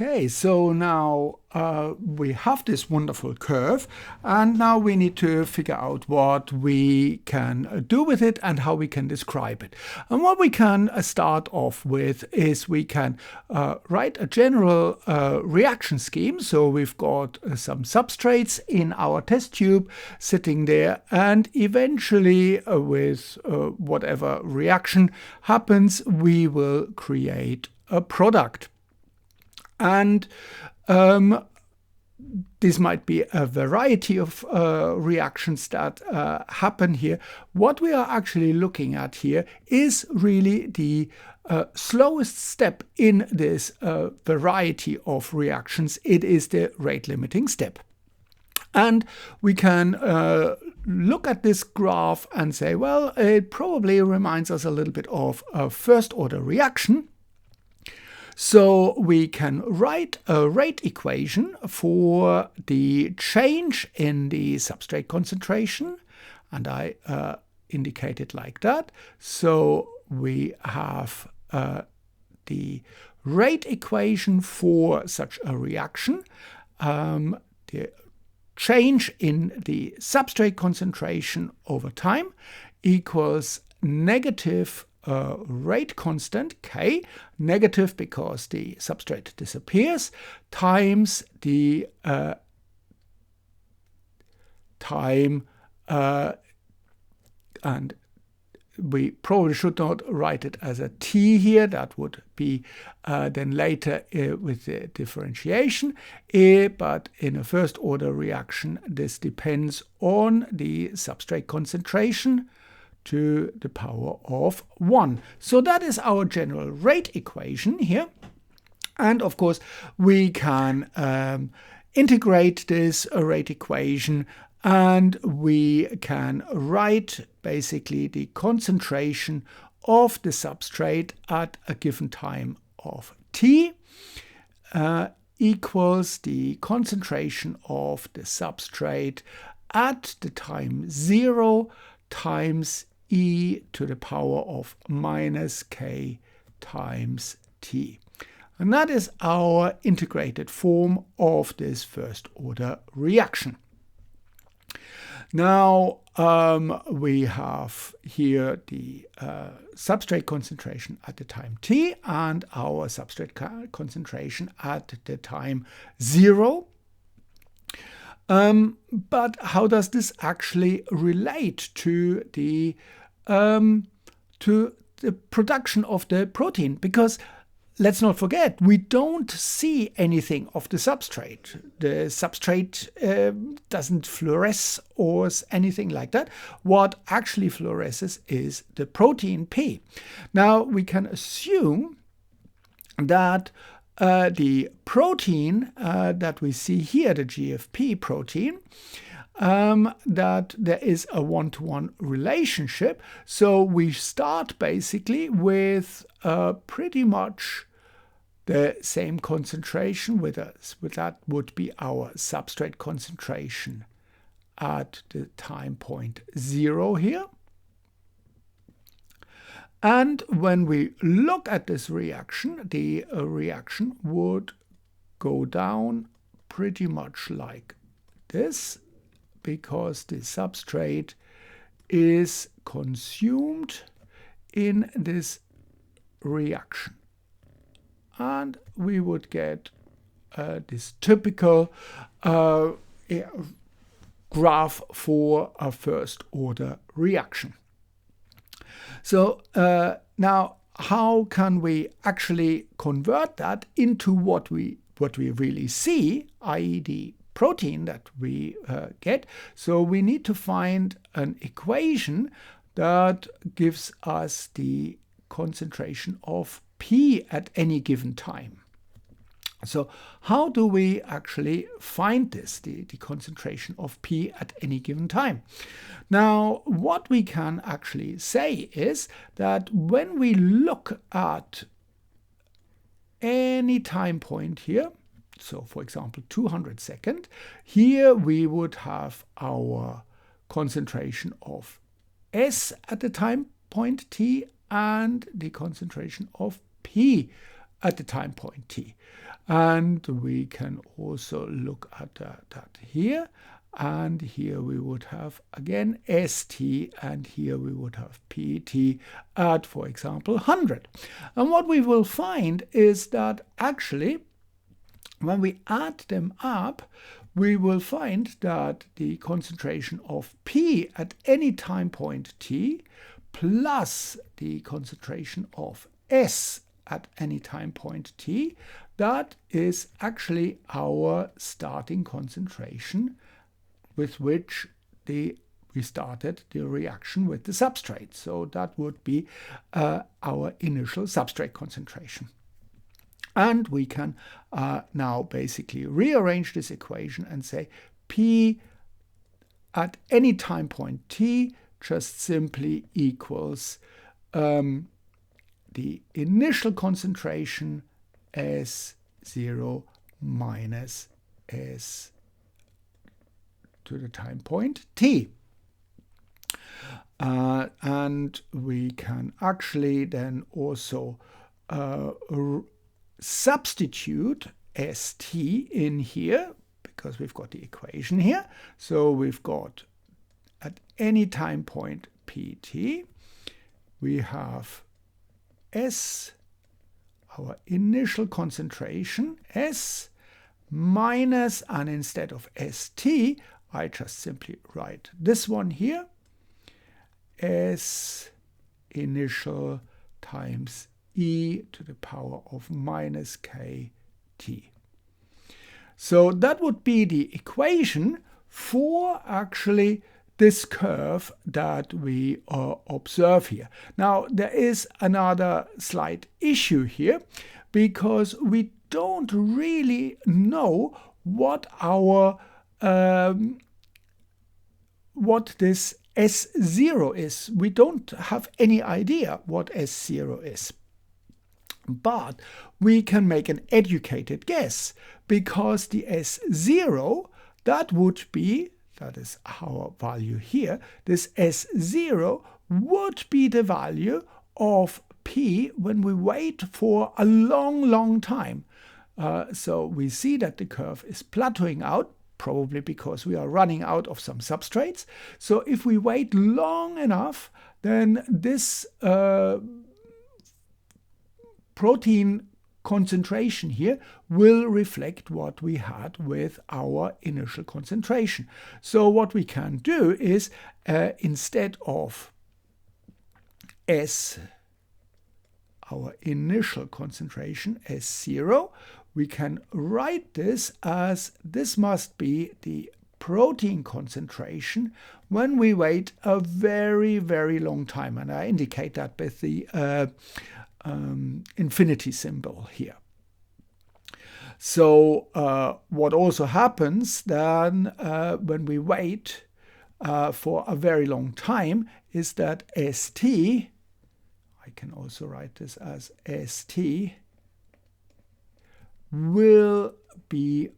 Okay, so now we have this wonderful curve, and now we need to figure out what we can do with it and how we can describe it. And what we can start off with is we can write a general reaction scheme. So we've got some substrates in our test tube sitting there, and eventually with whatever reaction happens, we will create a product. And this might be a variety of reactions that happen here. What we are actually looking at here is really the slowest step in this variety of reactions. It is the rate limiting step. And we can look at this graph and say, well, it probably reminds us a little bit of a first order reaction. So we can write a rate equation for the change in the substrate concentration, and I indicate it like that. So we have the rate equation for such a reaction. The change in the substrate concentration over time equals negative rate constant K, negative because the substrate disappears, times the time, and we probably should not write it as a T here. That would be then later with the differentiation. But in a first order reaction, this depends on the substrate concentration to the power of 1. So that is our general rate equation here. And of course, we can integrate this rate equation, and we can write basically the concentration of the substrate at a given time of t equals the concentration of the substrate at the time 0 times e to the power of minus k times t. And that is our integrated form of this first order reaction. Now we have here the substrate concentration at the time t and our substrate concentration at the time 0. But how does this actually relate to the production of the protein? Because let's not forget, we don't see anything of the substrate. The substrate doesn't fluoresce or anything like that. What actually fluoresces is the protein P. Now we can assume that the protein that we see here, the GFP protein, that there is a one-to-one relationship. So we start basically with pretty much the same concentration with us. That would be our substrate concentration at the time point 0 here. And when we look at this reaction, the reaction would go down pretty much like this, because the substrate is consumed in this reaction. And we would get this typical graph for a first order reaction. So now how can we actually convert that into what we really see, i.e. the protein that we get? So we need to find an equation that gives us the concentration of P at any given time. So how do we actually find this, the concentration of P at any given time? Now, what we can actually say is that when we look at any time point here, so for example 200 seconds, here we would have our concentration of S at the time point t and the concentration of P at the time point t. And we can also look at that here. And here we would have, again, ST, and here we would have PT at, for example, 100. And what we will find is that actually, when we add them up, we will find that the concentration of P at any time point t plus the concentration of S at any time point t, that is actually our starting concentration with which we started the reaction with the substrate. So that would be our initial substrate concentration. And we can now basically rearrange this equation and say P at any time point t just simply equals the initial concentration S0 minus S to the time point t. And we can actually then also substitute St in here, because we've got the equation here. So we've got at any time point pt, we have S, our initial concentration, S minus, and instead of St, I just simply write this one here, S initial times e to the power of minus kt. So that would be the equation for actually this curve that we observe here. Now, there is another slight issue here, because we don't really know what our what this S0 is. We don't have any idea what S0 is. But we can make an educated guess, because the S0, that would be, that is our value here, this S0 would be the value of P when we wait for a long time. So we see that the curve is plateauing out, probably because we are running out of some substrates. So if we wait long enough, then this protein concentration here will reflect what we had with our initial concentration. So what we can do is, instead of S, our initial concentration, S0, we can write this as this must be the protein concentration when we wait a very long time. And I indicate that with the infinity symbol here. So what also happens then when we wait for a very long time is that St, I can also write this as St, will be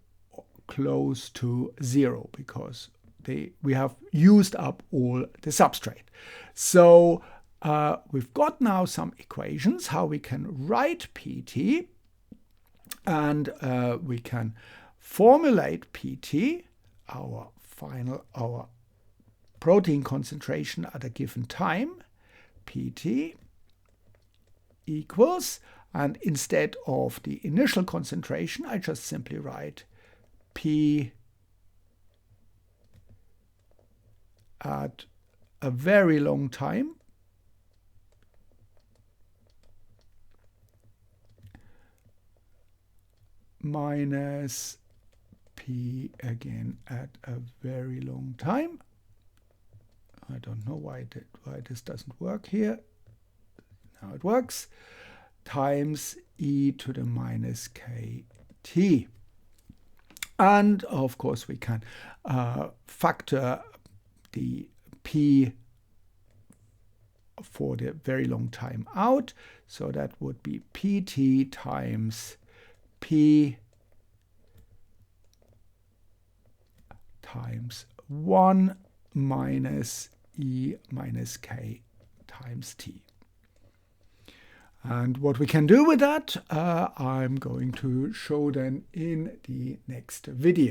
close to 0, because we have used up all the substrate. So we've got now some equations how we can write PT, and we can formulate PT, our protein concentration at a given time, PT equals, and instead of the initial concentration, I just simply write P at a very long time minus P again at a very long time. I don't know why this doesn't work here. Now it works. Times e to the minus kt. And of course we can factor the p for the very long time out. So that would be pt times p times 1 minus e minus k times t. And what we can do with that, I'm going to show then in the next video.